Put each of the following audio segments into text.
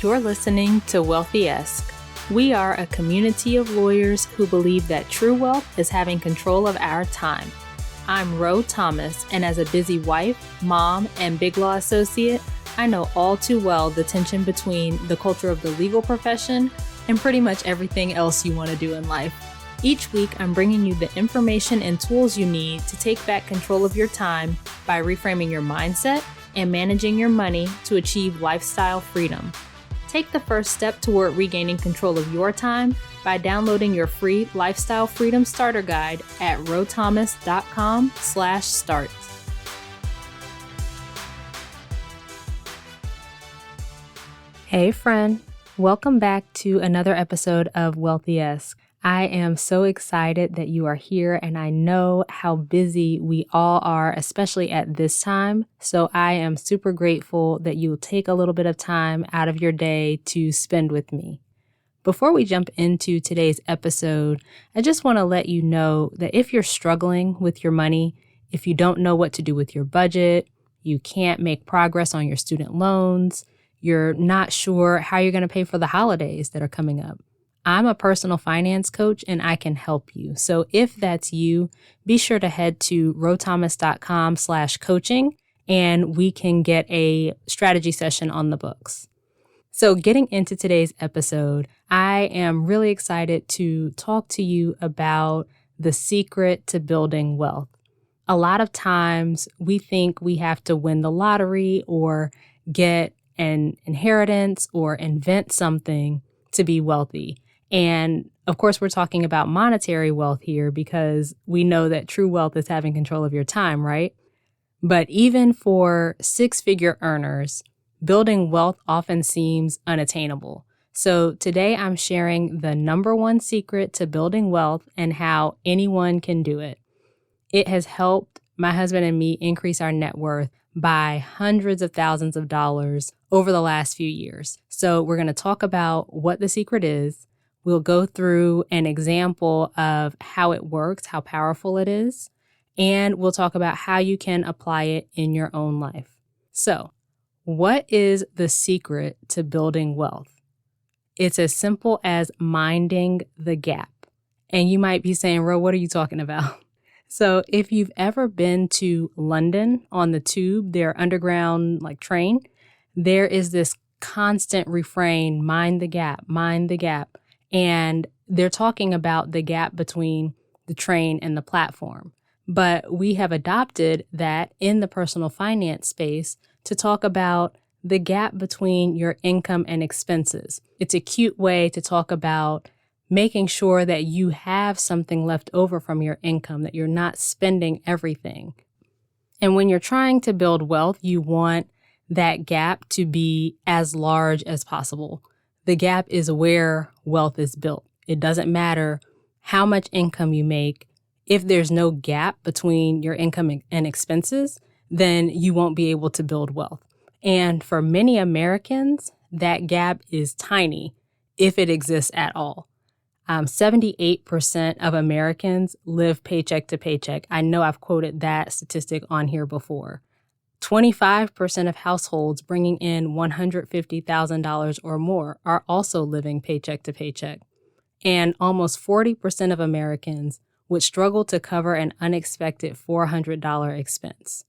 You're listening to Wealthy-esque. We are a community of lawyers who believe that true wealth is having control of our time. I'm Ro Thomas, and as a busy wife, mom, and big law associate, I know all too well the tension between the culture of the legal profession and pretty much everything else you want to do in life. Each week, I'm bringing you the information and tools you need to take back control of your time by reframing your mindset and managing your money to achieve lifestyle freedom. Take the first step toward regaining control of your time by downloading your free Lifestyle Freedom Starter Guide at rothomas.com/start. Hey friend, welcome back to another episode of Wealthy-esque. I am so excited that you are here, and I know how busy we all are, especially at this time. So I am super grateful that you will take a little bit of time out of your day to spend with me. Before we jump into today's episode, I just want to let you know that if you're struggling with your money, if you don't know what to do with your budget, you can't make progress on your student loans, you're not sure how you're going to pay for the holidays that are coming up, I'm a personal finance coach and I can help you. So if that's you, be sure to head to rothomas.com/coaching and we can get a strategy session on the books. So getting into today's episode, I am really excited to talk to you about the secret to building wealth. A lot of times we think we have to win the lottery or get an inheritance or invent something to be wealthy. And of course, we're talking about monetary wealth here because we know that true wealth is having control of your time, right? But even for six-figure earners, building wealth often seems unattainable. So today I'm sharing the number one secret to building wealth and how anyone can do it. It has helped my husband and me increase our net worth by hundreds of thousands of dollars over the last few years. So we're going to talk about what the secret is. We'll go through an example of how it works, how powerful it is, and we'll talk about how you can apply it in your own life. So, what is the secret to building wealth? It's as simple as minding the gap. And you might be saying, Ro, what are you talking about? So, if you've ever been to London on the tube, their underground train, there is this constant refrain, mind the gap, mind the gap. And they're talking about the gap between the train and the platform. But we have adopted that in the personal finance space to talk about the gap between your income and expenses. It's a cute way to talk about making sure that you have something left over from your income, that you're not spending everything. And when you're trying to build wealth, you want that gap to be as large as possible. The gap is where wealth is built. It doesn't matter how much income you make. If there's no gap between your income and expenses, then you won't be able to build wealth. And for many Americans, that gap is tiny, if it exists at all. 78% of Americans live paycheck to paycheck. I know I've quoted that statistic on here before. 25% of households bringing in $150,000 or more are also living paycheck to paycheck. And almost 40% of Americans would struggle to cover an unexpected $400 expense.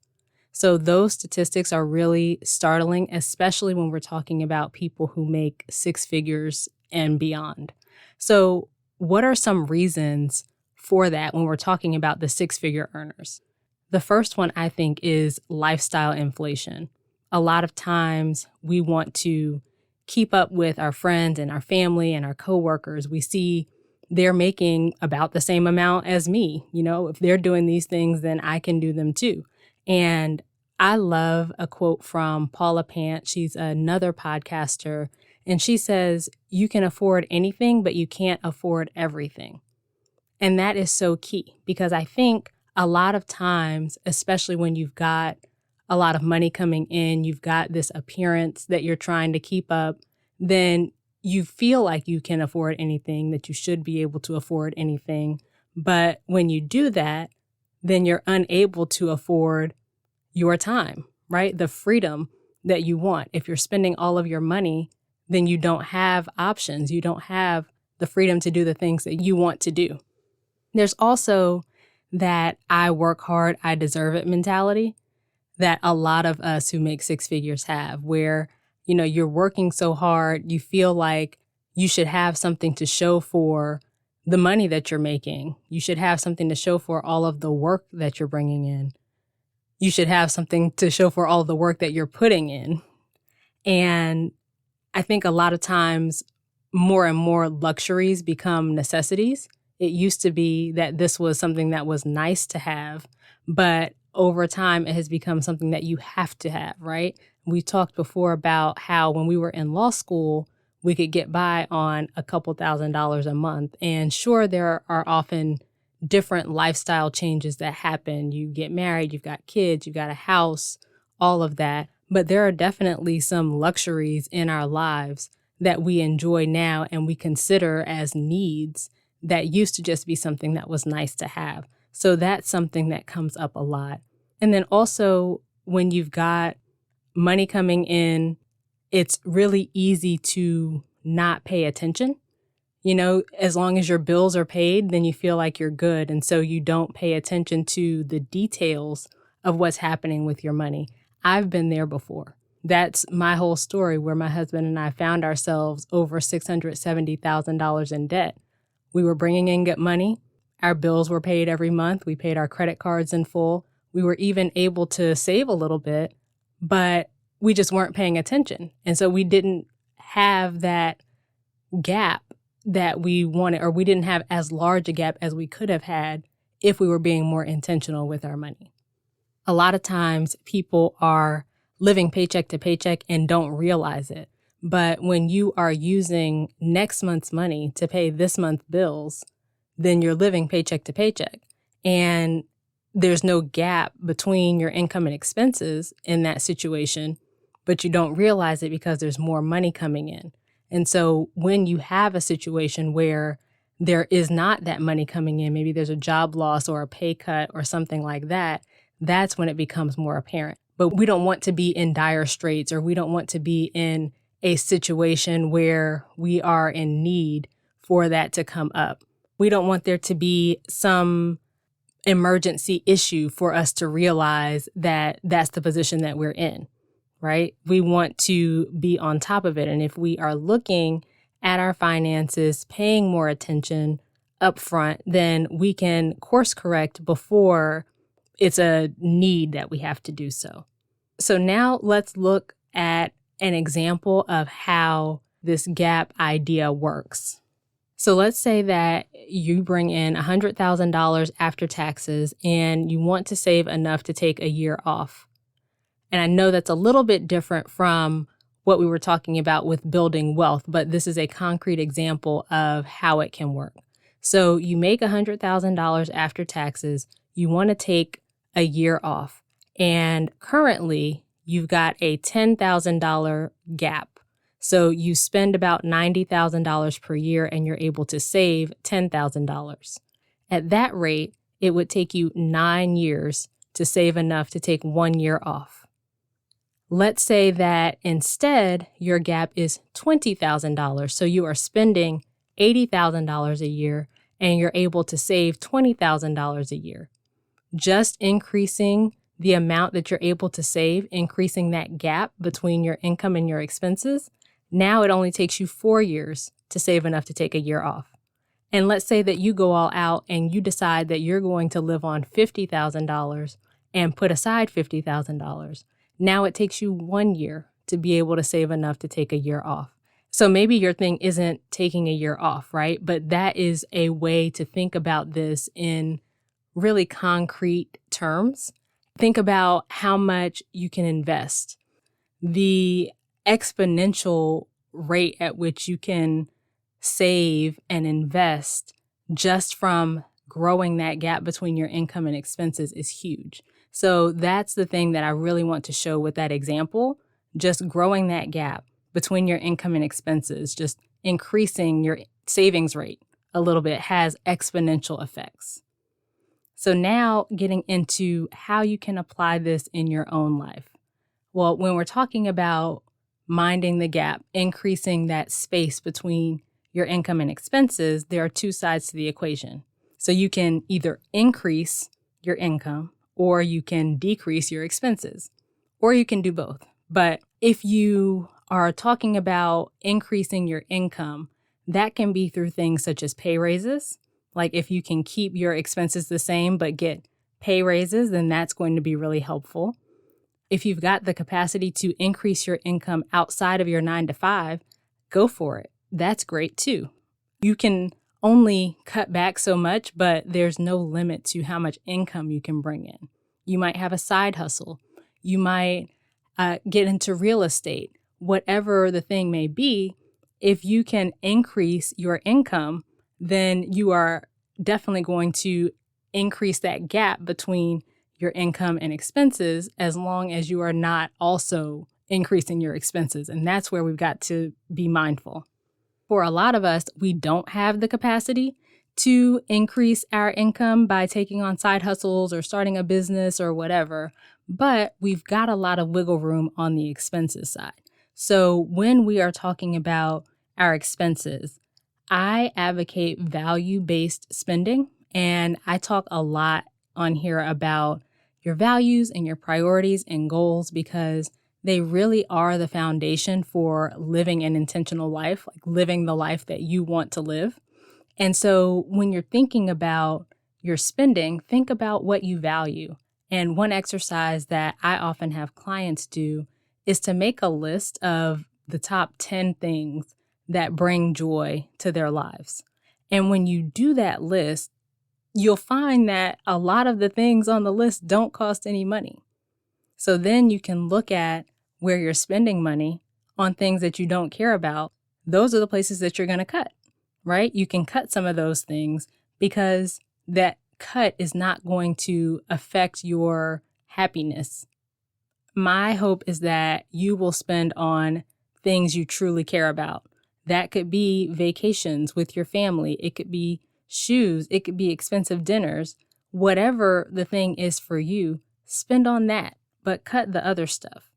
So those statistics are really startling, especially when we're talking about people who make six figures and beyond. So what are some reasons for that when we're talking about the six-figure earners? The first one, I think, is lifestyle inflation. A lot of times we want to keep up with our friends and our family and our coworkers. We see they're making about the same amount as me. You know, if they're doing these things, then I can do them too. And I love a quote from Paula Pant. She's another podcaster. And she says, you can afford anything, but you can't afford everything. And that is so key because I think a lot of times, especially when you've got a lot of money coming in, you've got this appearance that you're trying to keep up, then you feel like you can afford anything, that you should be able to afford anything. But when you do that, then you're unable to afford your time, right? The freedom that you want. If you're spending all of your money, then you don't have options. You don't have the freedom to do the things that you want to do. There's also that I work hard, I deserve it mentality that a lot of us who make six figures have, where, you're working so hard, you feel like you should have something to show for the money that you're making. You should have something to show for all of the work that you're bringing in. You should have something to show for all the work that you're putting in. And I think a lot of times more and more luxuries become necessities. It used to be that this was something that was nice to have, but over time it has become something that you have to have, right? We talked before about how when we were in law school, we could get by on a couple $1,000s a month. And sure, there are often different lifestyle changes that happen. You get married, you've got kids, you've got a house, all of that. But there are definitely some luxuries in our lives that we enjoy now and we consider as needs that used to just be something that was nice to have. So that's something that comes up a lot. And then also when you've got money coming in, it's really easy to not pay attention. As long as your bills are paid, then you feel like you're good. And so you don't pay attention to the details of what's happening with your money. I've been there before. That's my whole story where my husband and I found ourselves over $670,000 in debt. We were bringing in good money. Our bills were paid every month. We paid our credit cards in full. We were even able to save a little bit, but we just weren't paying attention. And so we didn't have that gap that we wanted, or we didn't have as large a gap as we could have had if we were being more intentional with our money. A lot of times people are living paycheck to paycheck and don't realize it. But when you are using next month's money to pay this month's bills, then you're living paycheck to paycheck. And there's no gap between your income and expenses in that situation, but you don't realize it because there's more money coming in. And so when you have a situation where there is not that money coming in, maybe there's a job loss or a pay cut or something like that, that's when it becomes more apparent. But we don't want to be in dire straits, or we don't want to be in a situation where we are in need for that to come up. We don't want there to be some emergency issue for us to realize that that's the position that we're in, right? We want to be on top of it. And if we are looking at our finances, paying more attention up front, then we can course correct before it's a need that we have to do so. So now let's look at an example of how this gap idea works. So let's say that you bring in $100,000 after taxes and you want to save enough to take a year off. And I know that's a little bit different from what we were talking about with building wealth, but this is a concrete example of how it can work. So you make $100,000 after taxes, you want to take a year off, and currently you've got a $10,000 gap. So you spend about $90,000 per year and you're able to save $10,000. At that rate, it would take you 9 years to save enough to take 1 year off. Let's say that instead your gap is $20,000. So you are spending $80,000 a year and you're able to save $20,000 a year. Just increasing the amount that you're able to save, increasing that gap between your income and your expenses, now it only takes you 4 years to save enough to take a year off. And let's say that you go all out and you decide that you're going to live on $50,000 and put aside $50,000. Now it takes you 1 year to be able to save enough to take a year off. So maybe your thing isn't taking a year off, right? But that is a way to think about this in really concrete terms. Think about how much you can invest. The exponential rate at which you can save and invest just from growing that gap between your income and expenses is huge. So that's the thing that I really want to show with that example. Just growing that gap between your income and expenses, just increasing your savings rate a little bit has exponential effects. So now getting into how you can apply this in your own life. Well, when we're talking about minding the gap, increasing that space between your income and expenses, there are two sides to the equation. So you can either increase your income or you can decrease your expenses, or you can do both. But if you are talking about increasing your income, that can be through things such as pay raises. Like if you can keep your expenses the same but get pay raises, then that's going to be really helpful. If you've got the capacity to increase your income outside of your 9 to 5, go for it. That's great too. You can only cut back so much, but there's no limit to how much income you can bring in. You might have a side hustle. You might get into real estate. Whatever the thing may be, if you can increase your income, then you are definitely going to increase that gap between your income and expenses, as long as you are not also increasing your expenses. And that's where we've got to be mindful. For a lot of us, we don't have the capacity to increase our income by taking on side hustles or starting a business or whatever, but we've got a lot of wiggle room on the expenses side. So when we are talking about our expenses, I advocate value-based spending, and I talk a lot on here about your values and your priorities and goals because they really are the foundation for living an intentional life, like living the life that you want to live. And so when you're thinking about your spending, think about what you value. And one exercise that I often have clients do is to make a list of the top 10 things that bring joy to their lives. And when you do that list, you'll find that a lot of the things on the list don't cost any money. So then you can look at where you're spending money on things that you don't care about. Those are the places that you're going to cut, right? You can cut some of those things because that cut is not going to affect your happiness. My hope is that you will spend on things you truly care about. That could be vacations with your family. It could be shoes. It could be expensive dinners. Whatever the thing is for you, spend on that, but cut the other stuff.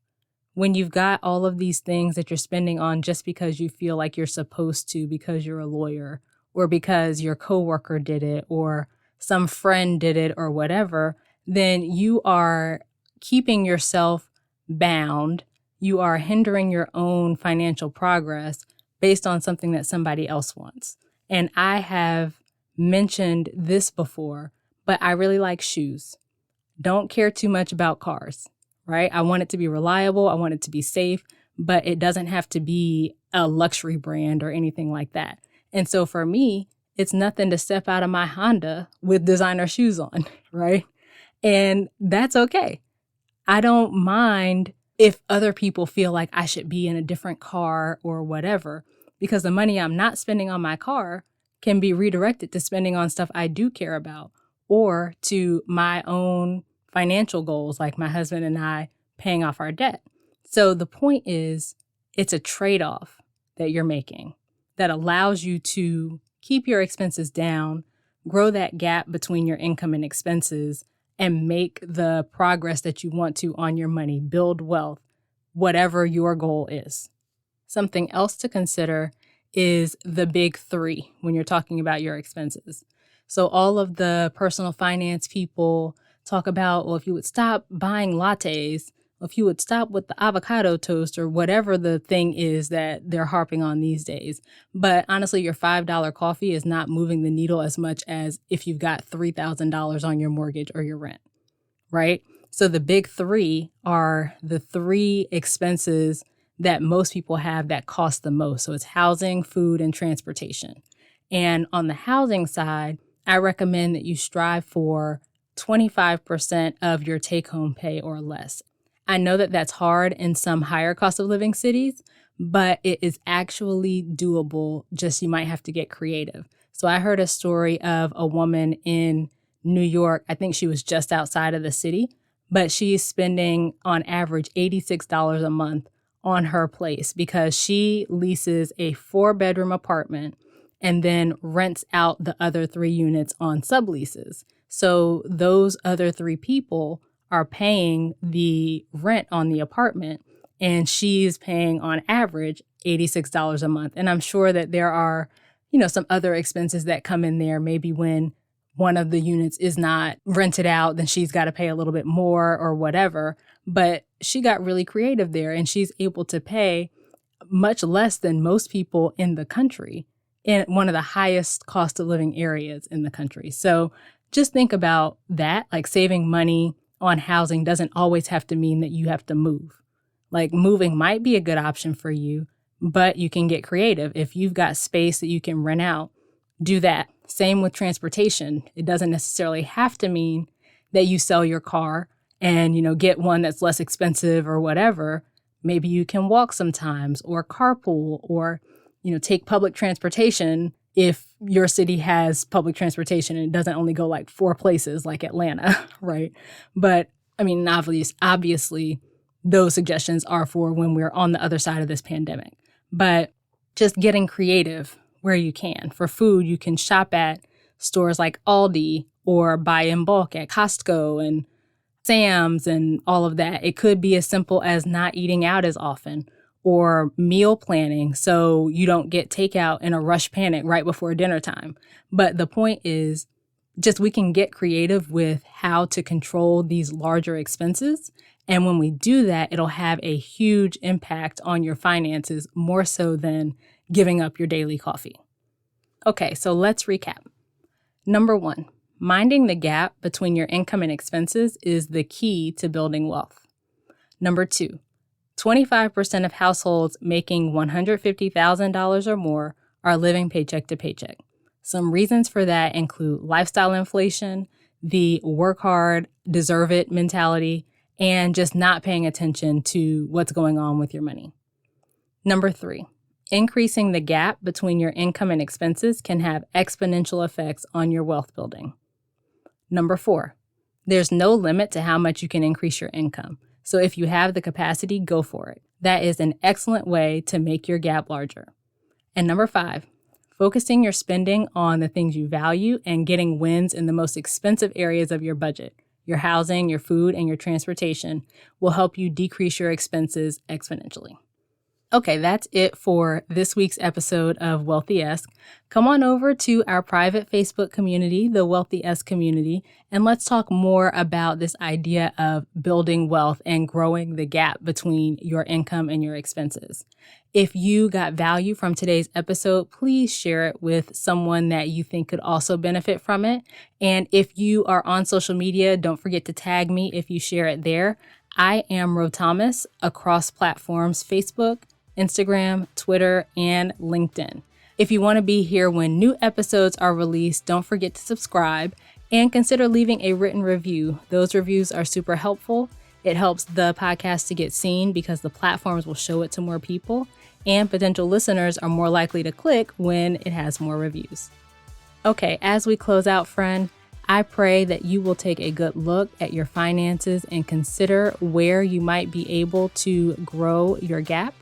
When you've got all of these things that you're spending on just because you feel like you're supposed to, because you're a lawyer, or because your coworker did it, or some friend did it, or whatever, then you are keeping yourself bound. You are hindering your own financial progress based on something that somebody else wants. And I have mentioned this before, but I really like shoes. Don't care too much about cars, right? I want it to be reliable. I want it to be safe, but it doesn't have to be a luxury brand or anything like that. And so for me, it's nothing to step out of my Honda with designer shoes on, right? And that's okay. I don't mind if other people feel like I should be in a different car or whatever, because the money I'm not spending on my car can be redirected to spending on stuff I do care about or to my own financial goals, like my husband and I paying off our debt. So the point is, it's a trade-off that you're making that allows you to keep your expenses down, grow that gap between your income and expenses, and make the progress that you want to on your money, build wealth, whatever your goal is. Something else to consider is the big three when you're talking about your expenses. So all of the personal finance people talk about, well, if you would stop buying lattes, if you would stop with the avocado toast or whatever the thing is that they're harping on these days. But honestly, your $5 coffee is not moving the needle as much as if you've got $3,000 on your mortgage or your rent, right? So the big three are the three expenses that most people have that cost the most. So it's housing, food, and transportation. And on the housing side, I recommend that you strive for 25% of your take-home pay or less. I know that that's hard in some higher cost of living cities, but it is actually doable. Just you might have to get creative. So I heard a story of a woman in New York. I think she was just outside of the city, but she's spending on average $86 a month on her place because she leases a 4-bedroom apartment and then rents out the other 3 units on subleases. So those other 3 people are paying the rent on the apartment, and she's paying on average $86 a month. And I'm sure that there are, some other expenses that come in there. Maybe when one of the units is not rented out, then she's got to pay a little bit more or whatever. But she got really creative there, and she's able to pay much less than most people in the country in one of the highest cost of living areas in the country. So just think about that. Like, saving money on housing doesn't always have to mean that you have to move. Like, moving might be a good option for you, but you can get creative. If you've got space that you can rent out, do that. Same with transportation. It doesn't necessarily have to mean that you sell your car and, get one that's less expensive or whatever. Maybe you can walk sometimes, or carpool, or, take public transportation if your city has public transportation and it doesn't only go like 4 places like Atlanta, right? But obviously, those suggestions are for when we're on the other side of this pandemic. But just getting creative where you can. For food, you can shop at stores like Aldi or buy in bulk at Costco and Sam's and all of that. It could be as simple as not eating out as often, or meal planning so you don't get takeout in a rush panic right before dinner time. But the point is, just we can get creative with how to control these larger expenses. And when we do that, it'll have a huge impact on your finances, more so than giving up your daily coffee. Okay, so let's recap. Number 1, minding the gap between your income and expenses is the key to building wealth. Number 2, 25% of households making $150,000 or more are living paycheck to paycheck. Some reasons for that include lifestyle inflation, the work hard, deserve it mentality, and just not paying attention to what's going on with your money. Number 3, increasing the gap between your income and expenses can have exponential effects on your wealth building. Number 4, there's no limit to how much you can increase your income. So if you have the capacity, go for it. That is an excellent way to make your gap larger. And number 5, focusing your spending on the things you value and getting wins in the most expensive areas of your budget, your housing, your food, and your transportation, will help you decrease your expenses exponentially. Okay, that's it for this week's episode of Wealthy-esque. Come on over to our private Facebook community, the Wealthy-esque community, and let's talk more about this idea of building wealth and growing the gap between your income and your expenses. If you got value from today's episode, please share it with someone that you think could also benefit from it. And if you are on social media, don't forget to tag me if you share it there. I am Ro Thomas across platforms: Facebook, Instagram, Twitter, and LinkedIn. If you want to be here when new episodes are released, don't forget to subscribe and consider leaving a written review. Those reviews are super helpful. It helps the podcast to get seen because the platforms will show it to more people, and potential listeners are more likely to click when it has more reviews. Okay, as we close out, friend, I pray that you will take a good look at your finances and consider where you might be able to grow your gap.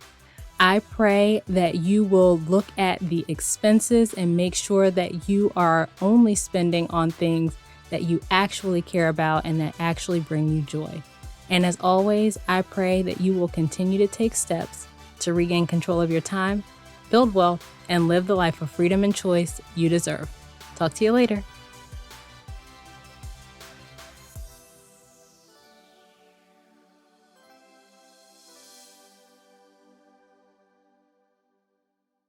I pray that you will look at the expenses and make sure that you are only spending on things that you actually care about and that actually bring you joy. And as always, I pray that you will continue to take steps to regain control of your time, build wealth, and live the life of freedom and choice you deserve. Talk to you later.